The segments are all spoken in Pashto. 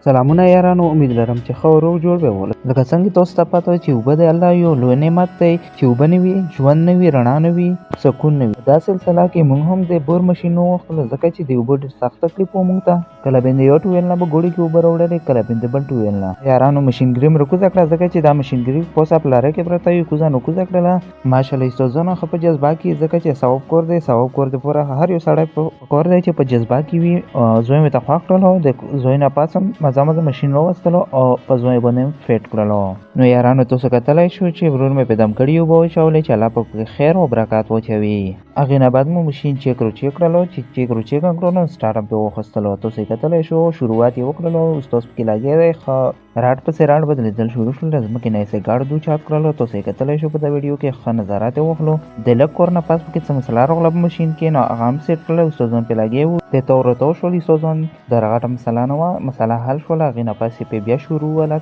سلامونه یارانو، امید لرم چې ښه او روغ جوړ به ولرئ. لکه څنګه تاسو ته پته وي چې اوبه د الله یو لوی نعمت دی، چې اوبه نه وي ژوند نه وي، رڼا نه وي، سکون نه وي. دا سلسله کې موږ هم د بور ماشین وغوښتلو، ځکه چې د اوبو ډېر سخت تکلیف و موږ ته. کله به د یو ټویل نه به ګوړې کې اوبه راوړلې، کله به د بل ټویل نه. یارانو ماشینګري مې راکوزه کړه، ځکه چې دا ماشینګري پوسه په لاره کې پرته وي. کوزه نو کوزه کړله. ماشاءالله استادانو ښه په جذبه کې، ځکه چې ثواب کور دی، ثواب کور دی پوره هر یو سړی په کور دی چې په جذبه کې وي. زوی مې ته خوښ کړلو، د زوی نه پاس هم مزه ماشین راوستلو او په زوی باندې هم فیټ کړلو. نو یارانو تاسو کتلی شو چې ورور مې په دم کړي اوبه واچولې، چې الله په خیر او برکات واچوي. هغې نه بعد مو ماشین چیک کړلو، چې چیک کړلو سټارټ اپ به واخیستلو. تاسو یې کتلی شو شروعات یې وکړلو، استاد پکې لګیا دی، ښه راډ پسې راډ بدلېدل شروع شول، د ځمکې نه یې سګاړ دو چاپ کړلو. تاسو یې کتلی شو په دا ویډیو کې ښه نظارات یې واخلو. د لږ کور نه پاس پکې څه مسله راغله په ماشین کې، نو هغه هم سیټ کړله. استادان پرې لګیا وو، د تو ورته شول استادان، د هغه مسله نه وه، مسله حل شوله. هغې نه پس یې پې بیا شروع وله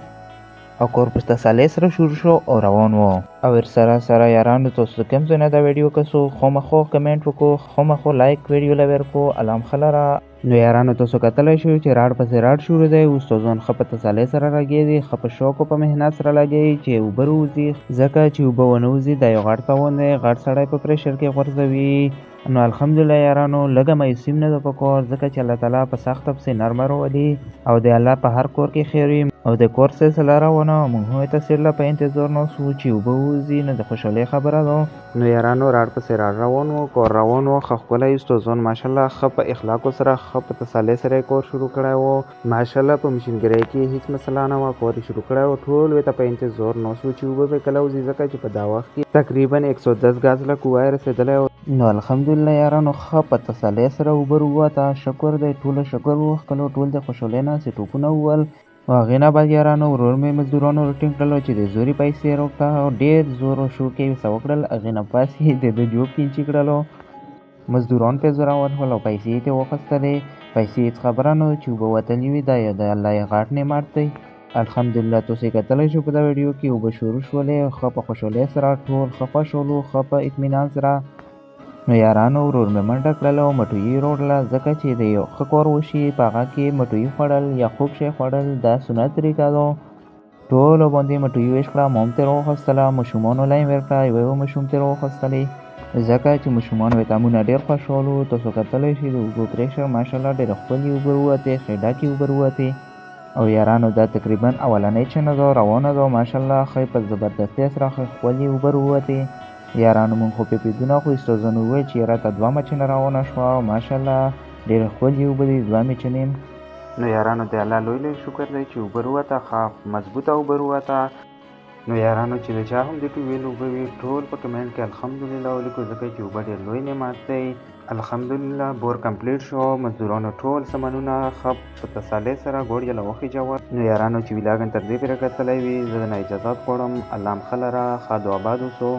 او کور په تسالۍ سره شروع شو او روان و. او سره یارانو تاسو کوم ځای نه دا ویډیو کسو خامخا کمنټ وکړو، خامخا لایک ویډیو له ورکړو، الام خلره. نو یارانو تاسو کتلی شو چې راډ پسې راډ شروع دی. استادان ښه په تسالۍ سره لګیا دي، ښه په شوق او په محنت سره لګیا دي چې اوبه راوځي، ځکه چې اوبه ونه وځي دا یو غټ تاوان دی، غټ سړی په پریشر کې غورځوي. نو الحمدلله یارانو لږه مایوسي هم نه ده پکار، ځکه چې الله تعالی په سخته پسې نرمه راولي او د الله په هر کور کې خیر وي. او د کور سلسله روانه، موږ هم د تسهیل په انتظار ناست وو چې اوبه ووځي، نو د خوشحالۍ خبره ده. نو یارانو راډ پسې راډ روان وو، کور روان وو، ښه ښکلی استادان ماشاءالله ښه په اخلاقو سره، ښه په تسالۍ سره یې کور شروع کړی وو. ماشاءالله په ماشینګرۍ کې هېڅ مسله نه وه، کور یې شروع کړی وو. ټول یې ته په انتظار ناست وو چې اوبه به کله وځي، ځکه چې په دا وخت کې تقریبا 110 ګازله قوه رسېدلی وه. نو الحمدلله یارانو ښه په تسالۍ سره اوبه راووته، شکر دی، ټوله شکر ووښکلو، ټول د خوشحالۍ نه چې ټوپونه وول. او هغې نه بعد یارانو ورور مې مزدورانو راټینګ کړلو چې د زوري پیسې راکړه، او ډېر زور او شور کې یې څه وکړل. هغې نه پس یې د ده جوب کینچي کړلو، مزدوران پې زورور شول او پیسې یې ترې واخیستلې. پیسې هېڅ خبره نه وه چې اوبه وتلي وي، دا یو د الله یې غټ نعمت دی. الحمدلله تاسو یې کتلی شو په دا ویډیو کې اوبه شروع شولې، ښه په خوشحالۍ سره ټول ښه خوښ شولو، ښه په اطمینان سره. نو یارانو ورور مې منډه کړله او مټویي یې راوړله، ځکه چې د یو ښه کور وشي په هغه کې مټویي خوړل یا خوږ شی خوړل دا سنت طریقه ده. ټولو باندې مټویي ویش کړه، ما هم ترې راواخیستله، ماشومانو له یې ورکړه، یو ماشوم ترې راواخیستلې، ځکه چې ماشومان ویټامینونه ډېر خوشحال وو. تاسو کتلی شئ د اوبو پریشر ماشاءالله ډېرې ښکلې اوبه راووتې، ښې ډکې اوبه راووتې. او یارانو دا تقریبا اولنۍ چنه ده، روانه ده ماشاءالله، ښه په زبردستۍ سره ښې ښکلې اوبه راووتې. یارانو موږ خو پیپیدونه خو استادانو وویل چې یاره ته 2 مچنه روانه شوه، ماشاءالله ډېرې ښکلې اوبه دي 2 مچنې. نو یارانو د الله لوی لوی شکر دی چې اوبه راووته، ښه مضبوطه اوبه راووته. نو یارانو چې د چا هم د ټویل اوبه وي ټول په کمنټ کې الحمدلله ولیکو، ځکه چې اوبه ډېر لوی نعمت دی. الحمدلله بور کمپلیټ شو، مزدورانو ټول سامانونه ښه په تسالۍ سره ګوړ یې له وخېجول. نو یارانو چې ولاګ تر دې پورې کتلی وي زه نه اجازات غواړم، الله م ښه لره، ښاد و آباد اوسو.